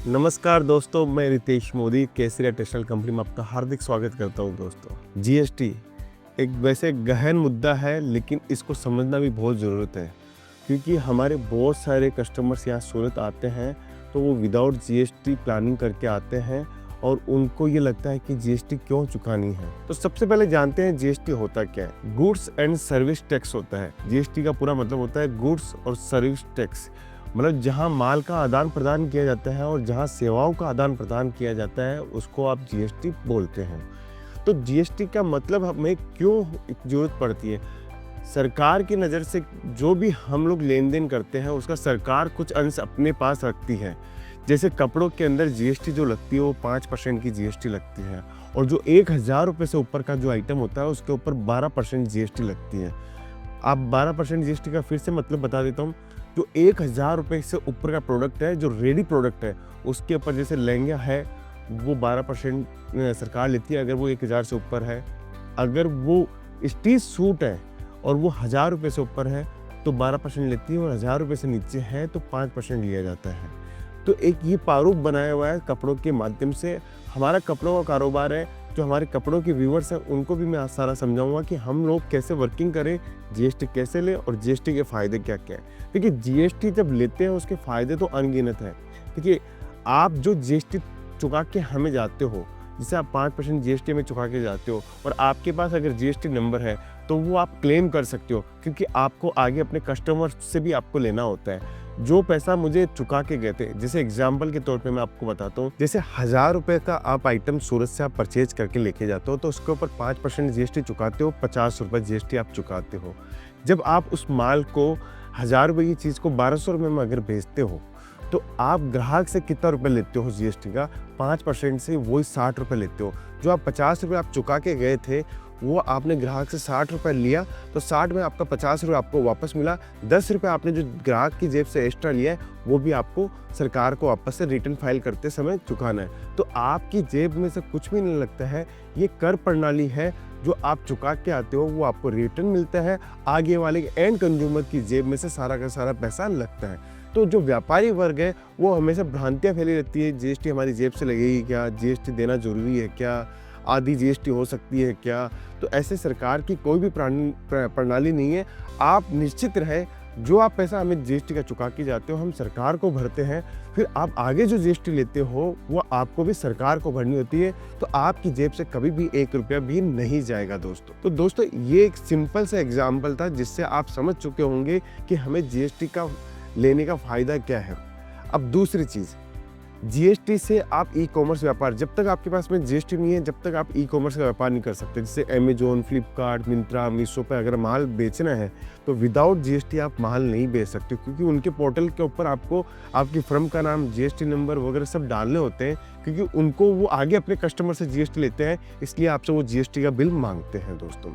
नमस्कार दोस्तों, मैं रितेश मोदी केसरिया टेक्सटाइल कंपनी में आपका हार्दिक स्वागत करता हूं। दोस्तों, जीएसटी एक वैसे गहन मुद्दा है, लेकिन इसको समझना भी बहुत ज़रूरत है, क्योंकि हमारे बहुत सारे कस्टमर्स यहाँ सूरत आते हैं तो वो विदाउट जीएसटी प्लानिंग करके आते हैं और उनको ये लगता है कि जीएसटी क्यों चुकानी है। तो सबसे पहले जानते हैं जीएसटी होता क्या है। गुड्स एंड सर्विस टैक्स होता है। जीएसटी का पूरा मतलब होता है गुड्स और सर्विस टैक्स, मतलब जहां माल का आदान प्रदान किया जाता है और जहां सेवाओं का आदान प्रदान किया जाता है उसको आप जीएसटी बोलते हैं। तो जीएसटी का मतलब हमें क्यों जरूरत पड़ती है? सरकार की नज़र से जो भी हम लोग लेन देन करते हैं उसका सरकार कुछ अंश अपने पास रखती है। जैसे कपड़ों के अंदर जीएसटी जो लगती है वो 5% की जीएसटी लगती है, और जो 1000 रुपये से ऊपर का जो आइटम होता है उसके ऊपर 12% जीएसटी लगती है। आप 12% जीएसटी का फिर से मतलब बता देता हूँ। जो 1000 रुपये से ऊपर का प्रोडक्ट है, जो रेडी प्रोडक्ट है, उसके ऊपर जैसे लहंगा है वो 12% सरकार लेती है अगर वो 1000 से ऊपर है। अगर वो स्टीच सूट है और वो 1000 रुपये से ऊपर है तो 12% लेती है, और 1000 रुपये से नीचे है तो 5% लिया जाता है। तो एक ये प्रारूप बनाया हुआ है कपड़ों के माध्यम से। हमारा कपड़ों का कारोबार है, जो हमारे कपड़ों के व्यूवर्स हैं उनको भी मैं आज सारा समझाऊंगा कि हम लोग कैसे वर्किंग करें, जीएसटी कैसे लें और जीएसटी के फ़ायदे क्या क्या हैं। देखिए, जीएसटी जब लेते हैं उसके फ़ायदे तो अनगिनत हैं। देखिए, आप जो जीएसटी चुका के हमें जाते हो, जिसे आप 5% जीएसटी में चुका के जाते हो, और आपके पास अगर जीएसटी नंबर है तो वो आप क्लेम कर सकते हो, क्योंकि आपको आगे अपने कस्टमर से भी आपको लेना होता है। जो पैसा मुझे चुका के गए थे, जैसे एग्जाम्पल के तौर पे मैं आपको बताता हूँ, जैसे 1000 रुपये का आप आइटम सूरत से आप परचेज करके लेके जाते हो तो उसके ऊपर 5% जीएसटी चुकाते हो, 50 रुपये जीएसटी आप चुकाते हो। जब आप उस माल को 1000 रुपये की चीज़ को 1200 रुपये में अगर बेचते हो तो आप ग्राहक से कितना रुपये लेते हो जीएसटी का? 5% से वही 60 रुपये लेते हो। जो आप 50 रुपये आप चुका के गए थे वो आपने ग्राहक से 60 रुपये लिया, तो 60 में आपका 50 रुपये आपको वापस मिला। 10 रुपये आपने जो ग्राहक की जेब से एक्स्ट्रा लिया है वो भी आपको सरकार को वापस से रिटर्न फाइल करते समय चुकाना है। तो आपकी जेब में से कुछ भी नहीं लगता है। ये कर प्रणाली है, जो आप चुका के आते हो वो आपको रिटर्न मिलता है, आगे वाले एंड कंज्यूमर की जेब में से सारा का सारा पैसा लगता है। तो जो व्यापारी वर्ग है वो हमेशा भ्रांतियाँ फैली रहती है, जीएसटी हमारी जेब से लगेगी क्या, जीएसटी देना जरूरी है क्या, आधी जीएसटी हो सकती है क्या। तो ऐसे सरकार की कोई भी प्रणाली नहीं है। आप निश्चित रहे, जो आप पैसा हमें जीएसटी का चुका के जाते हो हम सरकार को भरते हैं, फिर आप आगे जो जीएसटी लेते हो वो आपको भी सरकार को भरनी होती है। तो आपकी जेब से कभी भी 1 रुपया भी नहीं जाएगा दोस्तों। तो दोस्तों, ये एक सिंपल सा एग्जाम्पल था जिससे आप समझ चुके होंगे कि हमें जीएसटी का लेने का फ़ायदा क्या है। अब दूसरी चीज़, जीएसटी से आप ई कॉमर्स व्यापार, जब तक आपके पास में जीएसटी नहीं है जब तक आप ई कॉमर्स का व्यापार नहीं कर सकते। जैसे अमेजोन, फ्लिपकार्ट, मिंत्रा, मीशो पे अगर माल बेचना है तो विदाउट जीएसटी आप माल नहीं बेच सकते, क्योंकि उनके पोर्टल के ऊपर आपको आपकी फर्म का नाम, जीएसटी नंबर वगैरह सब डालने होते हैं, क्योंकि उनको वो आगे अपने कस्टमर से जीएसटी लेते हैं, इसलिए आपसे वो जीएसटी का बिल मांगते हैं दोस्तों।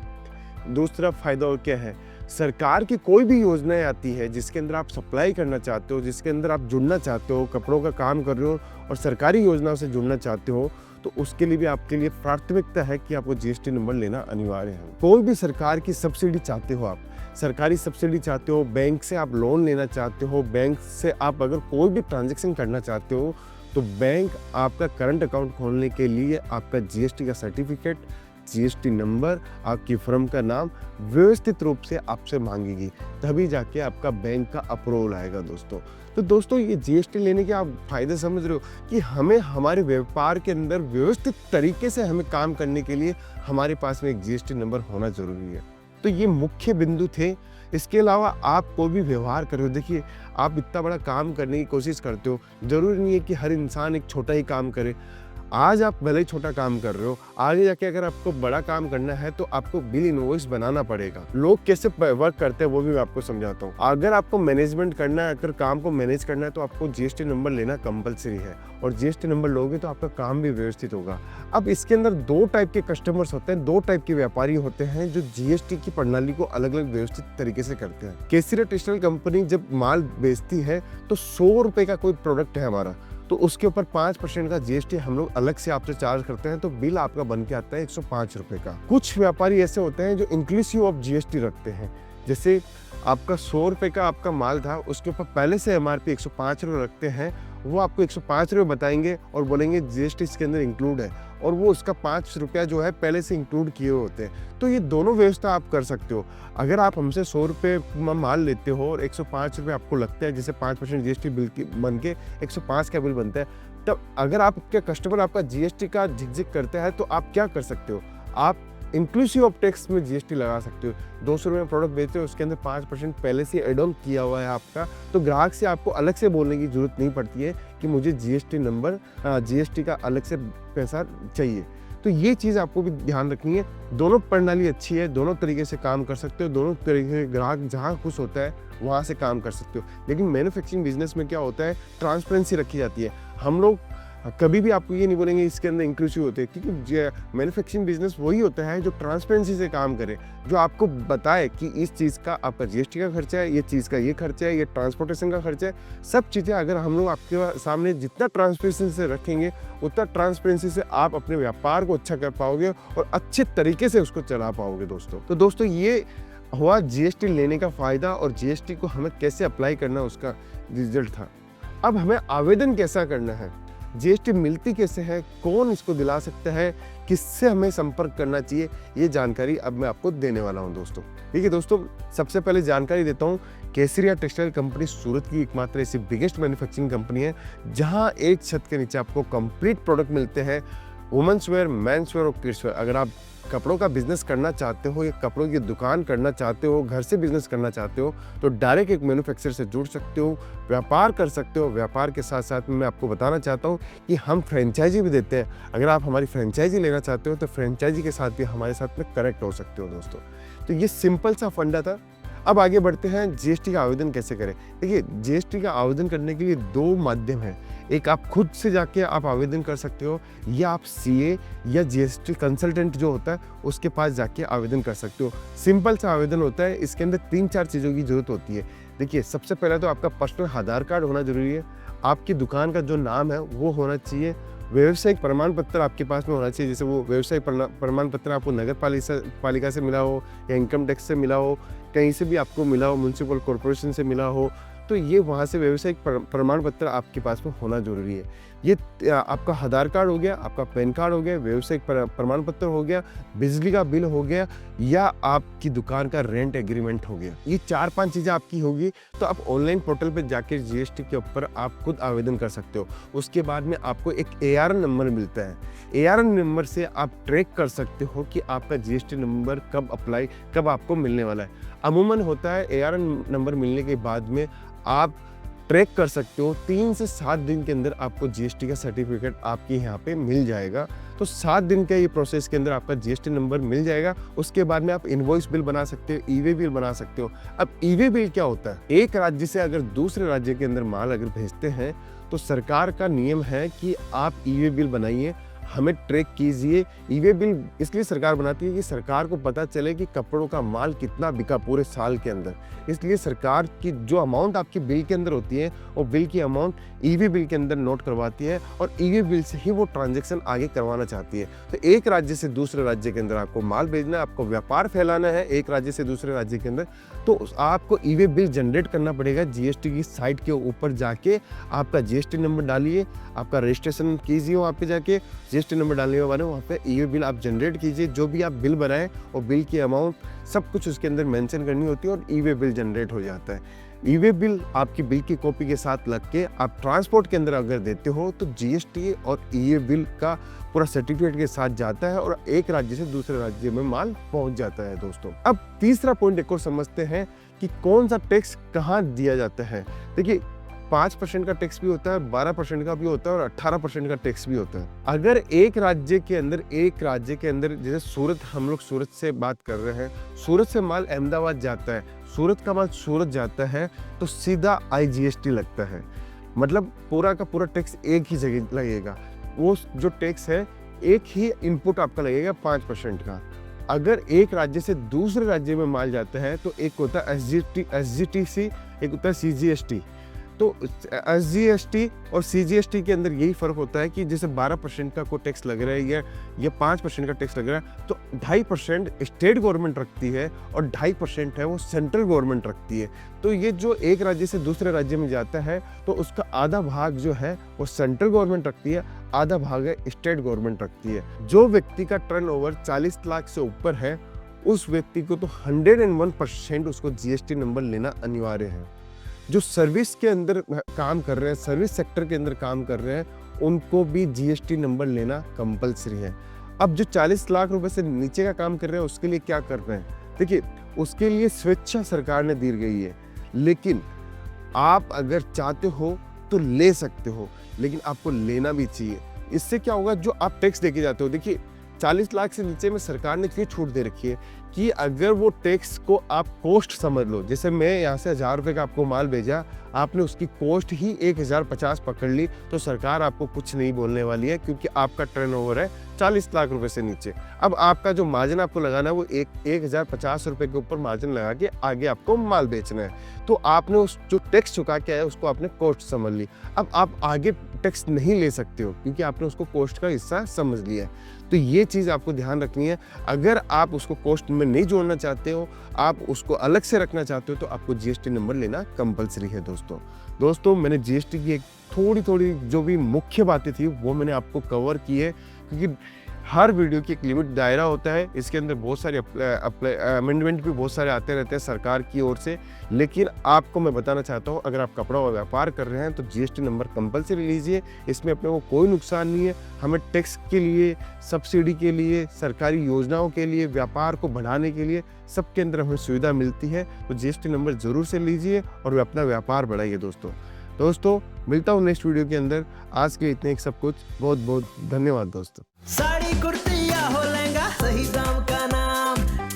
दूसरा फायदा और क्या है, सरकार की कोई भी योजनाएं आती है जिसके अंदर आप सप्लाई करना चाहते हो, जिसके अंदर आप जुड़ना चाहते हो, कपड़ों का काम कर रहे हो और सरकारी योजनाओं से जुड़ना चाहते हो, तो उसके लिए भी आपके लिए प्राथमिकता है कि आपको जीएसटी नंबर लेना अनिवार्य है। कोई भी सरकार की सब्सिडी चाहते हो, आप सरकारी सब्सिडी चाहते हो, बैंक से आप लोन लेना चाहते हो, बैंक से आप अगर कोई भी ट्रांजेक्शन करना चाहते हो, तो बैंक आपका करंट अकाउंट खोलने के लिए आपका जीएसटी का सर्टिफिकेट, जीएसटी नंबर, आपकी फर्म का नाम व्यवस्थित रूप से आपसे मांगेगी, तभी जाके आपका बैंक का अप्रूवल आएगा दोस्तों। तो दोस्तों, ये जीएसटी लेने के आप फायदे समझ रहे हो कि हमें हमारे व्यापार के अंदर व्यवस्थित तरीके से हमें काम करने के लिए हमारे पास में एक जीएसटी नंबर होना जरूरी है। तो ये मुख्य बिंदु थे। इसके अलावा आप कोई भी व्यवहार कर रहे हो, देखिए आप इतना बड़ा काम करने की कोशिश करते हो, जरूरी नहीं है कि हर इंसान एक छोटा ही काम करे। आज आप भले ही छोटा काम कर रहे हो, आगे जाके अगर आपको बड़ा काम करना है तो आपको बिल इनवॉइस बनाना पड़ेगा। लोग कैसे वर्क करते हैं वो भी मैं आपको समझाता हूँ। अगर आपको मैनेजमेंट करना है, अगर काम को मैनेज करना है तो आपको जीएसटी नंबर लेना कंपलसरी है, और जीएसटी नंबर लोगे तो आपका काम भी व्यवस्थित होगा। अब इसके अंदर 2 टाइप के कस्टमर्स होते हैं, 2 टाइप के व्यापारी होते हैं जो जीएसटी की प्रणाली को अलग अलग व्यवस्थित तरीके से करते हैं। केसरिया टेक्सटाइल कंपनी जब माल बेचती है तो 100 रुपये का कोई प्रोडक्ट है हमारा, तो उसके ऊपर 5% का जीएसटी हम लोग अलग से आपसे चार्ज करते हैं, तो बिल आपका बन के आता है 105 रुपये का। कुछ व्यापारी ऐसे होते हैं जो इंक्लूसिव ऑफ जीएसटी रखते हैं, जैसे आपका 100 रुपये का आपका माल था, उसके ऊपर पहले से एमआरपी 105 रुपये रखते हैं वो आपको 105 रुपये बताएंगे और बोलेंगे जीएसटी इसके अंदर इंक्लूड है, और वो उसका 5 रुपया जो है पहले से इंक्लूड किए होते हैं। तो ये दोनों व्यवस्था आप कर सकते हो। अगर आप हमसे 100 रुपये माल लेते हो और 105 रुपये आपको लगता है, जैसे 5% जीएसटी बिल की बन के 105 का बिल बनता है, तब अगर आपके कस्टमर आपका जीएसटी का झिकझिक करता है तो आप क्या कर सकते हो, आप इंक्लूसिव ऑफ टैक्स में जीएसटी लगा सकते हो। 200 रुपये में प्रोडक्ट बेचते हो, उसके अंदर 5% पहले से एड ऑन किया हुआ है आपका, तो ग्राहक से आपको अलग से बोलने की जरूरत नहीं पड़ती है कि मुझे जीएसटी नंबर, जीएसटी का अलग से पैसा चाहिए। तो ये चीज़ आपको भी ध्यान रखनी है। दोनों प्रणाली अच्छी है, दोनों तरीके से काम कर सकते हो, दोनों तरीके से ग्राहक जहाँ खुश होता है वहाँ से काम कर सकते हो। लेकिन मैन्युफैक्चरिंग बिजनेस में क्या होता है, ट्रांसपेरेंसी रखी जाती है। हम लोग कभी भी आपको ये नहीं बोलेंगे इसके अंदर इंक्लूसिव होते हैं, क्योंकि मैन्युफैक्चरिंग बिजनेस वही होता है जो ट्रांसपेरेंसी से काम करे, जो आपको बताए कि इस चीज़ का आपका जीएसटी का खर्चा है, ये चीज़ का ये खर्चा है, ये ट्रांसपोर्टेशन का खर्चा है। सब चीज़ें अगर हम लोग आपके सामने जितना ट्रांसपेरेंसी से रखेंगे, उतना ट्रांसपेरेंसी से आप अपने व्यापार को अच्छा कर पाओगे और अच्छे तरीके से उसको चला पाओगे दोस्तों। तो दोस्तों ये हुआ जीएसटी लेने का फ़ायदा और जीएसटी को हमें कैसे अप्लाई करना उसका रिजल्ट था। अब हमें आवेदन कैसा करना है, जीएसटी मिलती कैसे है, कौन इसको दिला सकता है, किससे हमें संपर्क करना चाहिए, ये जानकारी अब मैं आपको देने वाला हूं दोस्तों। ठीक है दोस्तों, सबसे पहले जानकारी देता हूं, केसरिया टेक्सटाइल कंपनी सूरत की एकमात्र ऐसी बिगेस्ट मैन्युफैक्चरिंग कंपनी है जहां एक छत के नीचे आपको कंप्लीट प्रोडक्ट मिलते हैं, वुमेन्स वेयर, मेंस वेयर और किड्स वेयर। अगर आप कपड़ों का बिजनेस करना चाहते हो या कपड़ों की दुकान करना चाहते हो, घर से बिजनेस करना चाहते हो, तो डायरेक्ट एक मैन्युफैक्चरर से जुड़ सकते हो, व्यापार कर सकते हो। व्यापार के साथ साथ में मैं आपको बताना चाहता हूँ कि हम फ्रेंचाइजी भी देते हैं। अगर आप हमारी फ्रेंचाइजी लेना चाहते हो तो फ्रेंचाइजी के साथ भी हमारे साथ में कनेक्ट हो सकते हो दोस्तों। तो ये सिंपल सा फंडा था। अब आगे बढ़ते हैं, जीएसटी का आवेदन कैसे करें। देखिए, जीएसटी का आवेदन करने के लिए दो माध्यम है। एक, आप खुद से जाके आप आवेदन कर सकते हो, या आप सीए या जीएसटी कंसल्टेंट जो होता है उसके पास जाके आवेदन कर सकते हो। सिंपल सा आवेदन होता है। इसके अंदर 3-4 चीज़ों की जरूरत होती है। देखिए, सबसे पहले तो आपका पर्सनल आधार कार्ड होना जरूरी है, आपकी दुकान का जो नाम है वो होना चाहिए, व्यावसायिक प्रमाण पत्र आपके पास में होना चाहिए, जैसे वो व्यवसायिक प्रमाण पत्र आपको नगर पालिका से मिला हो या इनकम टैक्स से मिला हो, कहीं से भी आपको मिला हो, म्यूनसिपल कॉरपोरेशन से मिला हो, तो ये वहाँ से व्यावसायिक प्रमाण पत्र आपके पास में होना जरूरी है। ये आपका आधार कार्ड हो गया, आपका पैन कार्ड हो गया, व्यावसायिक प्रमाण पत्र हो गया, बिजली का बिल हो गया, या आपकी दुकान का रेंट एग्रीमेंट हो गया। ये 4-5 चीज़ें आपकी होगी तो आप ऑनलाइन पोर्टल पे जाके जीएसटी के ऊपर आप खुद आवेदन कर सकते हो। उसके बाद में आपको एक ARN नंबर मिलता है। ARN नंबर से आप ट्रैक कर सकते हो कि आपका जीएसटी नंबर कब आपको मिलने वाला है। अमूमन होता है ARN नंबर मिलने के बाद में आप ट्रैक कर सकते हो, 3 से 7 दिन के अंदर आपको जीएसटी का सर्टिफिकेट आपके यहाँ पे मिल जाएगा। तो 7 दिन के ये प्रोसेस के अंदर आपका जीएसटी नंबर मिल जाएगा। उसके बाद में आप इनवॉइस बिल बना सकते हो, ईवे बिल बना सकते हो। अब ईवे बिल क्या होता है, एक राज्य से अगर दूसरे राज्य के अंदर माल अगर भेजते हैं तो सरकार का नियम है कि आप ईवे बिल बनाइए, हमें ट्रैक कीजिए। ईवे बिल इसलिए सरकार बनाती है कि सरकार को पता चले कि कपड़ों का माल कितना बिका पूरे साल के अंदर। इसलिए सरकार की जो अमाउंट आपकी बिल के अंदर होती है वो बिल की अमाउंट ईवे बिल के अंदर नोट करवाती है और ईवे बिल से ही वो ट्रांजैक्शन आगे करवाना चाहती है। तो एक राज्य से दूसरे राज्य के अंदर आपको माल भेजना है, आपको व्यापार फैलाना है एक राज्य से दूसरे राज्य के अंदर, तो आपको ईवे बिल जनरेट करना पड़ेगा। जीएसटी की साइट के ऊपर जाके आपका जीएसटी नंबर डालिए, आपका रजिस्ट्रेशन कीजिए, वहाँ पे जाके जीएसटी नंबर डालने के बाद वहाँ पे ईवे बिल आप जनरेट कीजिए। जो भी आप बिल बनाएं और बिल की अमाउंट सब कुछ उसके अंदर मेंशन करनी होती है और ईवे बिल जनरेट हो जाता है। ईवे बिल आपकी बिल की कॉपी के साथ लग के आप ट्रांसपोर्ट के अंदर अगर देते हो तो जीएसटी और ईवे बिल का पूरा सर्टिफिकेट के साथ जाता है और एक राज्य से दूसरे राज्य में माल पहुंच जाता है दोस्तों। अब तीसरा पॉइंट एक और समझते हैं कि कौन सा टैक्स कहाँ दिया जाता है। देखिए, 5% का टैक्स भी होता है, 12% का भी होता है और 18% का टैक्स भी होता है। अगर एक राज्य के अंदर जैसे सूरत, हम लोग सूरत से बात कर रहे हैं, सूरत से माल अहमदाबाद जाता है, सूरत का माल सूरत जाता है, तो सीधा IGST लगता है। मतलब पूरा का पूरा टैक्स एक ही जगह लगेगा। वो जो टैक्स है एक ही इनपुट आपका लगेगा 5% का। अगर एक राज्य से दूसरे राज्य में माल जाता है तो एक होता है SGTC, एक होता है CGST। तो SGST और CGST के अंदर यही फ़र्क होता है कि जैसे 12% का कोई टैक्स लग रहा है या 5% का टैक्स लग रहा है, तो 2.5% स्टेट गवर्नमेंट रखती है और 2.5% है वो सेंट्रल गवर्नमेंट रखती है। तो ये जो एक राज्य से दूसरे राज्य में जाता है तो उसका आधा भाग जो है वो सेंट्रल गवर्नमेंट रखती है, आधा भाग है स्टेट गवर्नमेंट रखती है। जो व्यक्ति का टर्नओवर 40 लाख से ऊपर है उस व्यक्ति को तो 101% उसको GST नंबर लेना अनिवार्य है। जो सर्विस के अंदर काम कर रहे हैं, सर्विस सेक्टर के अंदर काम कर रहे हैं, उनको भी GST नंबर लेना कंपलसरी है। अब जो 40 लाख रुपए से नीचे का काम कर रहे हैं उसके लिए क्या कर रहे हैं? देखिए, उसके लिए स्वेच्छा सरकार ने दी गई है, लेकिन आप अगर चाहते हो तो ले सकते हो, लेकिन आपको लेना भी चाहिए। इससे क्या होगा, जो आप टैक्स देके जाते हो, देखिए 40 लाख से नीचे में सरकार ने ये छूट दे रखी है कि अगर वो टैक्स को आप कॉस्ट समझ लो, जैसे मैं यहाँ से 1000 रुपये का आपको माल भेजा, आपने उसकी कॉस्ट ही 1050 पकड़ ली, तो सरकार आपको कुछ नहीं बोलने वाली है, क्योंकि आपका टर्नओवर है 40 लाख रुपए से नीचे। अब आपका जो मार्जिन आपको लगाना है वो 1050 रुपये के ऊपर मार्जिन लगा के आगे आपको माल बेचना है। तो आपने उस जो टैक्स चुका के आया उसको आपने कॉस्ट समझ ली। अब आप आगे टैक्स नहीं ले सकते हो क्योंकि आपने उसको कॉस्ट का हिस्सा समझ लिया है। तो ये चीज़ आपको ध्यान रखनी है। अगर आप उसको कॉस्ट में नहीं जोड़ना चाहते हो, आप उसको अलग से रखना चाहते हो, तो आपको GST नंबर लेना कंपलसरी है दोस्तों। मैंने GST की एक थोड़ी जो भी मुख्य बातें थी वो मैंने आपको कवर की है, क्योंकि हर वीडियो की एक लिमिट दायरा होता है। इसके अंदर बहुत सारे अमेंडमेंट भी बहुत सारे आते रहते हैं सरकार की ओर से, लेकिन आपको मैं बताना चाहता हूँ, अगर आप कपड़ा और व्यापार कर रहे हैं तो GST नंबर कंपलसरी लीजिए। इसमें अपने को कोई नुकसान नहीं है। हमें टैक्स के लिए, सब्सिडी के लिए, सरकारी योजनाओं के लिए, व्यापार को बढ़ाने के लिए, सबके अंदर हमें सुविधा मिलती है। तो GST नंबर ज़रूर से लीजिए और अपना व्यापार बढ़ाइए दोस्तों। मिलता हूँ नेक्स्ट वीडियो के अंदर। आज के इतने सब कुछ, बहुत धन्यवाद दोस्तों। साड़ी कुर्ती या हो लहंगा, सही दाम का नाम